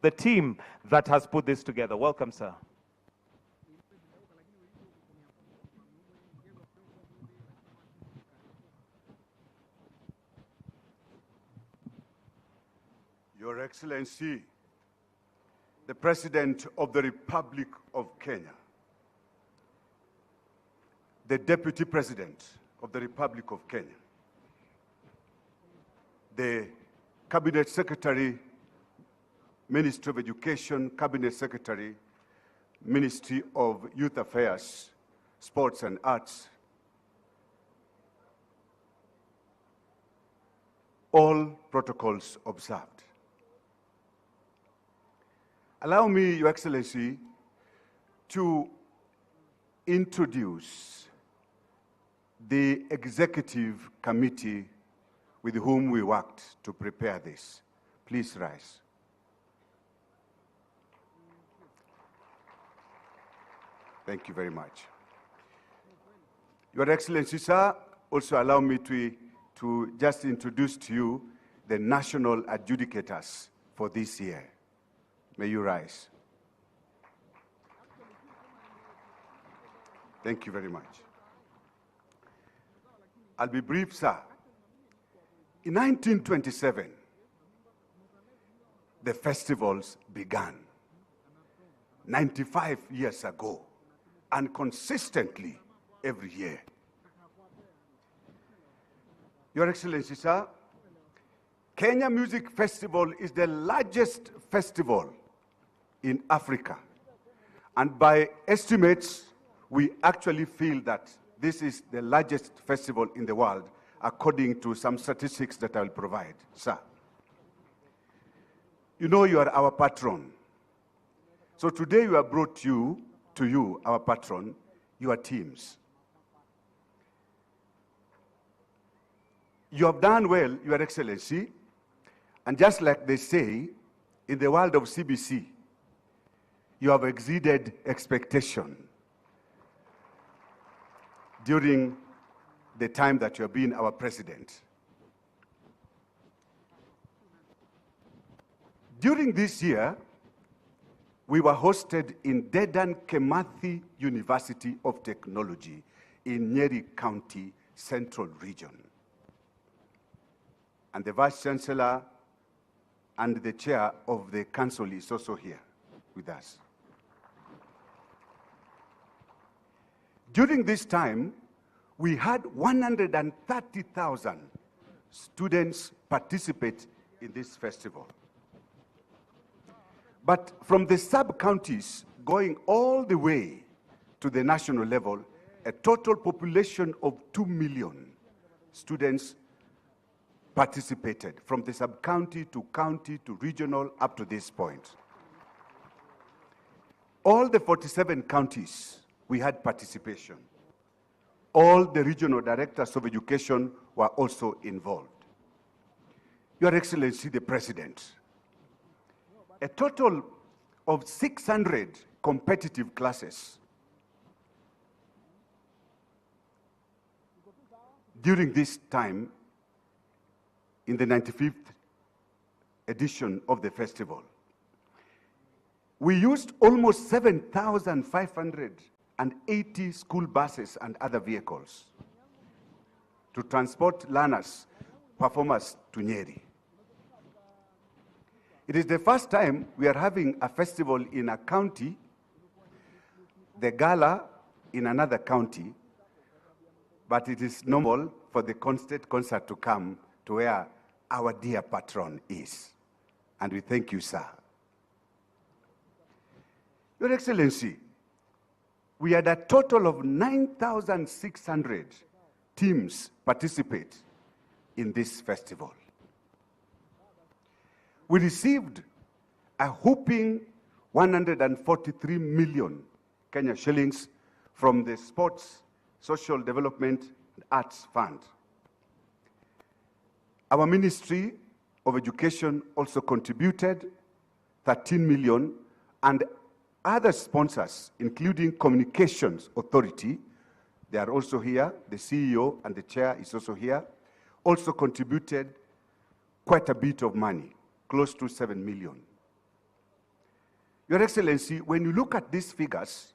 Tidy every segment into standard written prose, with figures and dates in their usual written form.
the team that has put this together. Welcome, sir. Your Excellency, the President of the Republic of Kenya, the Deputy President of the Republic of Kenya, the Cabinet Secretary, Ministry of Education, Cabinet Secretary, Ministry of Youth Affairs, Sports and Arts, all protocols observed. Allow me, Your Excellency, to introduce the executive committee with whom we worked to prepare this. Please rise. Thank you very much. Your Excellency, sir, also allow me to just introduce to you the national adjudicators for this year. May you rise. Thank you very much. I'll be brief, sir. In 1927, the festivals began, 95 years ago, and consistently every year. Your Excellency, sir, Kenya Music Festival is the largest festival in Africa. And by estimates, we actually feel that this is the largest festival in the world, according to some statistics that I will provide, sir. You know you are our patron. So today we have brought to you, our patron, your teams. You have done well, Your Excellency, and just like they say, in the world of CBC, you have exceeded expectation during the time that you have been our president. During this year, we were hosted in Dedan Kimathi University of Technology in Nyeri County, Central Region. And the Vice Chancellor and the Chair of the Council is also here with us. During this time, we had 130,000 students participate in this festival. But from the sub-counties going all the way to the national level, a total population of 2 million students participated from the sub-county to regional up to this point. All the 47 counties, we had participation. All the regional directors of education were also involved. Your Excellency, the President, a total of 600 competitive classes during this time in the 95th edition of the festival. We used almost 7,580 school buses and other vehicles to transport learners, performers to Nyeri. It is the first time we are having a festival in a county, the Ngala in another county, but it is normal for the state concert to come to where our dear patron is. And we thank you, sir. Your Excellency, we had a total of 9,600 teams participate in this festival. We received a whopping 143 million Kenya shillings from the Sports, Social Development and Arts Fund. Our Ministry of Education also contributed 13 million, and other sponsors, including Communications Authority, they are also here, the CEO and the chair is also here, also contributed quite a bit of money, close to 7 million. Your Excellency, when you look at these figures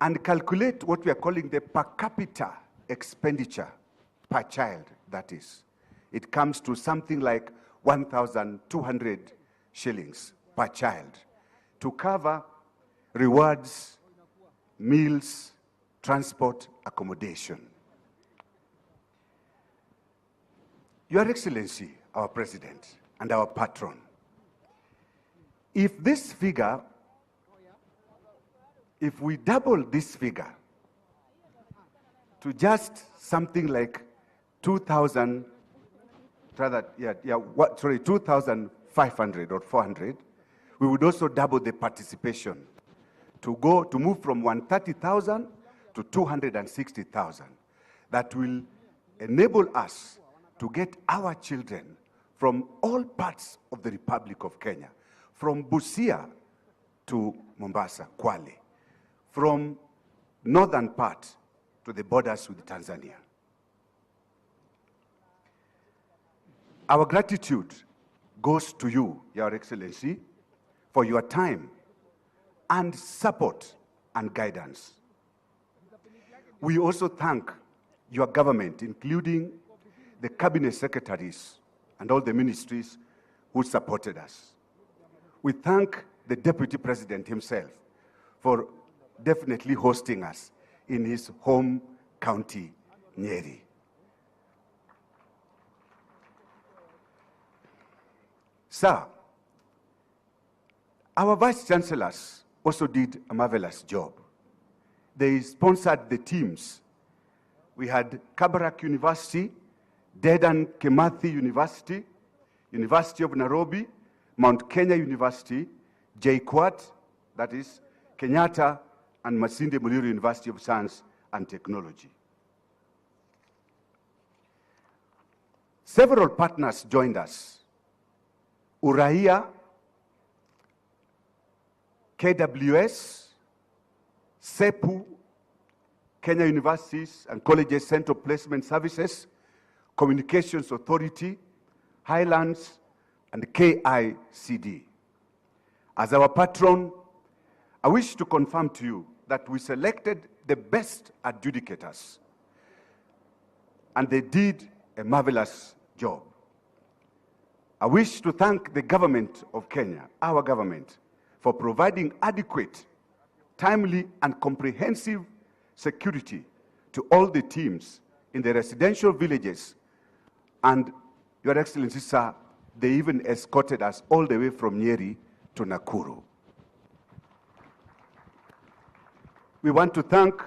and calculate what we are calling the per capita expenditure per child, that is, it comes to something like 1,200 shillings per child to cover rewards, meals, transport, accommodation. Your Excellency, our President and our patron, if this figure, if we double this figure to just something like 2,000, rather, 2,500 or 400, we would also double the participation to move from 130,000 to 260,000. That will enable us to get our children from all parts of the Republic of Kenya, from Busia to Mombasa, Kwale, from northern part to the borders with Tanzania. Our gratitude goes to you, Your Excellency, for your time and support and guidance. We also thank your government, including the cabinet secretaries and all the ministries who supported us. We thank the Deputy President himself for definitely hosting us in his home county, Nyeri. Sir, our Vice Chancellors also did a marvelous job. They sponsored the teams. We had Kabarak University, Dedan Kimathi University, University of Nairobi, Mount Kenya University, JKUAT, that is Kenyatta, and Masinde Muliro University of Science and Technology. Several partners joined us. Uraia, KWS, SEPU, Kenya Universities and Colleges Central Placement Services, Communications Authority, Highlands, and KICD. As our patron, I wish to confirm to you that we selected the best adjudicators, and they did a marvelous job. I wish to thank the government of Kenya, our government, for providing adequate, timely, and comprehensive security to all the teams in the residential villages. And, Your Excellency, sir, they even escorted us all the way from Nyeri to Nakuru. We want to thank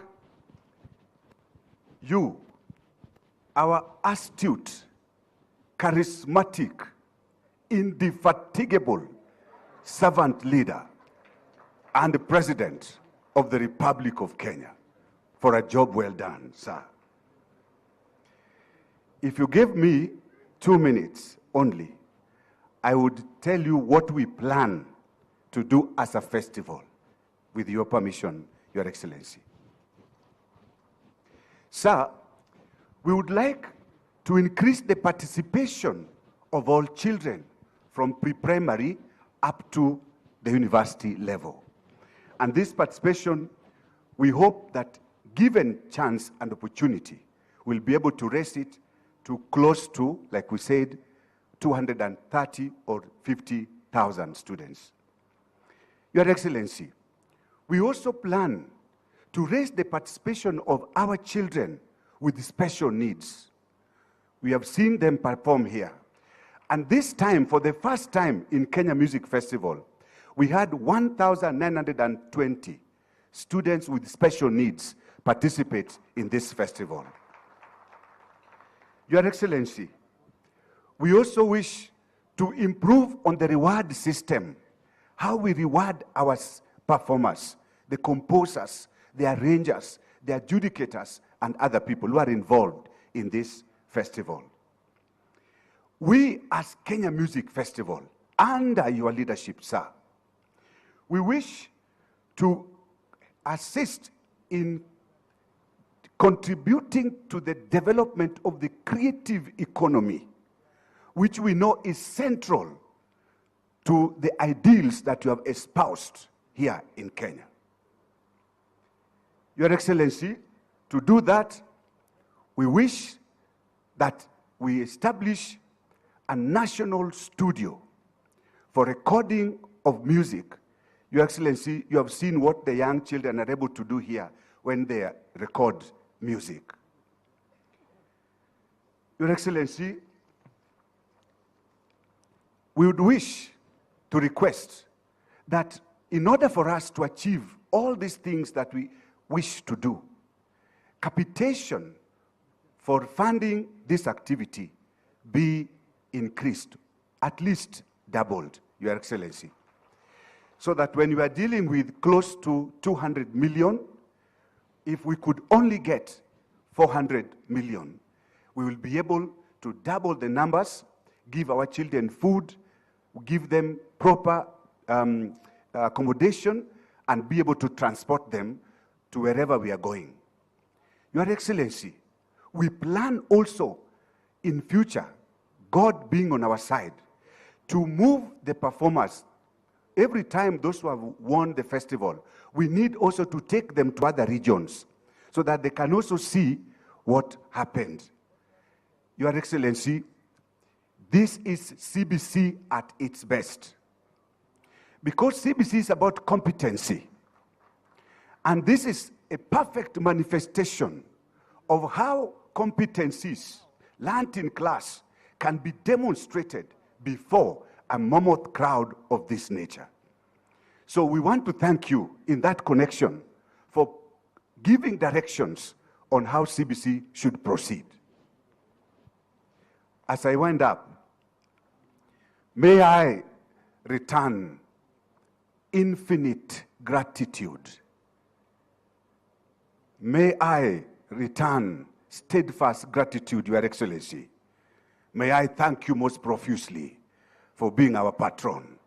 you, our astute, charismatic, indefatigable servant leader and the President of the Republic of Kenya, for a job well done, sir. If you give me 2 minutes only, I would tell you what we plan to do as a festival, with your permission, Your Excellency. Sir, we would like to increase the participation of all children from pre-primary up to the university level. And this participation, we hope that given chance and opportunity, we'll be able to raise it to close to, like we said, 230 or 50,000 students. Your Excellency, we also plan to raise the participation of our children with special needs. We have seen them perform here. And this time, for the first time in Kenya Music Festival, we had 1,920 students with special needs participate in this festival. Your Excellency, we also wish to improve on the reward system, how we reward our performers, the composers, the arrangers, the adjudicators, and other people who are involved in this festival. We, as Kenya Music Festival, under your leadership, sir, we wish to assist in contributing to the development of the creative economy, which we know is central to the ideals that you have espoused here in Kenya. Your Excellency, to do that, we wish that we establish a national studio for recording of music. Your Excellency, you have seen what the young children are able to do here when they record music. Your Excellency, we would wish to request that in order for us to achieve all these things that we wish to do, capitation for funding this activity be increased, at least doubled, Your Excellency, so that when we are dealing with close to 200 million, if we could only get 400 million, we will be able to double the numbers, give our children food, give them proper accommodation, and be able to transport them to wherever we are going. Your Excellency, we plan also in future, God being on our side, to move the performers. Every time those who have won the festival, we need also to take them to other regions so that they can also see what happened. Your Excellency, this is CBC at its best. Because CBC is about competency. And this is a perfect manifestation of how competencies learned in class can be demonstrated before a mammoth crowd of this nature. So we want to thank you in that connection for giving directions on how CBC should proceed. As I wind up, may I return infinite gratitude. May I return steadfast gratitude, Your Excellency. May I thank you most profusely for being our patron.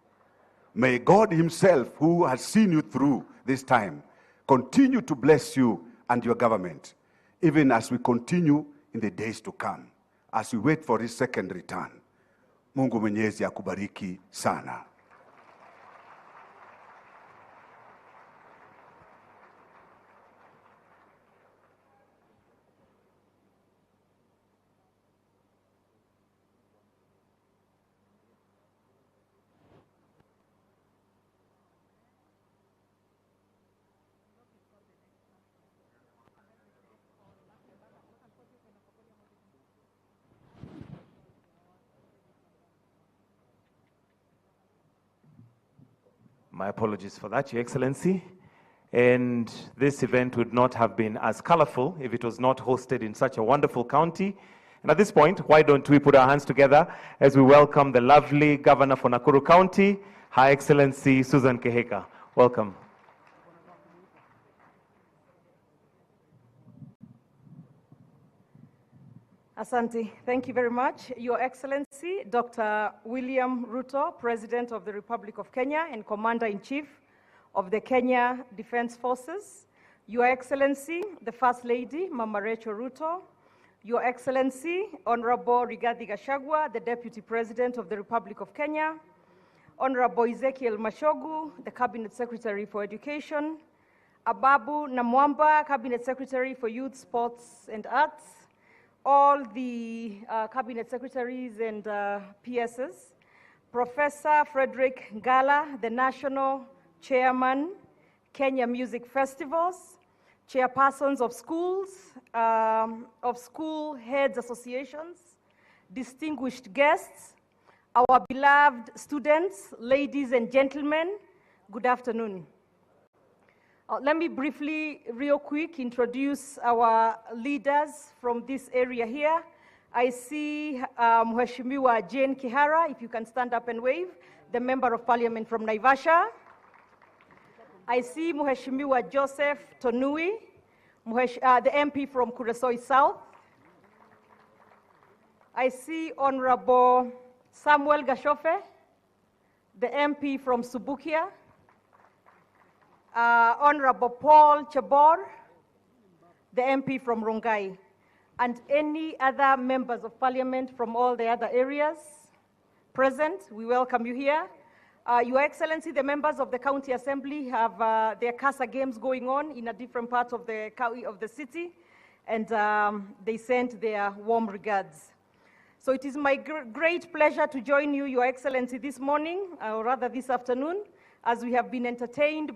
May God himself, who has seen you through this time, continue to bless you and your government, even as we continue in the days to come, as we wait for his second return. Mungu Mwenyezi akubariki sana. My apologies for that, Your Excellency. And this event would not have been as colorful if it was not hosted in such a wonderful county. And at this point, why don't we put our hands together as we welcome the lovely Governor for Nakuru County, Her Excellency Susan Kehika. Welcome. Asante. Thank you very much. Your Excellency, Dr. William Ruto, President of the Republic of Kenya and Commander-in-Chief of the Kenya Defense Forces. Your Excellency, the First Lady, Mama Rachel Ruto. Your Excellency, Honorable Rigathi Gachagua, the Deputy President of the Republic of Kenya. Honorable Ezekiel Mashogu, the Cabinet Secretary for Education. Ababu Namwamba, Cabinet Secretary for Youth, Sports and Arts. All the Cabinet Secretaries and PSs. Professor Frederick Ngala, the National Chairman, Kenya Music Festivals. Chairpersons of schools, of school heads associations, distinguished guests, our beloved students, ladies and gentlemen, good afternoon. Let me briefly, real quick, introduce our leaders from this area here. I see Mheshimiwa Jane Kihara, if you can stand up and wave, the Member of Parliament from Naivasha. I see Mheshimiwa Joseph Tonui, the MP from Kuresoi South. I see Honorable Samuel Gashofe, the MP from Subukia. Honorable Paul Chabor, the MP from Rongai, and any other members of parliament from all the other areas present, we welcome you here. Your Excellency, the members of the County Assembly have their CASA games going on in a different part of the city, and they sent their warm regards. So it is my great pleasure to join you, Your Excellency, this morning, or rather this afternoon, as we have been entertained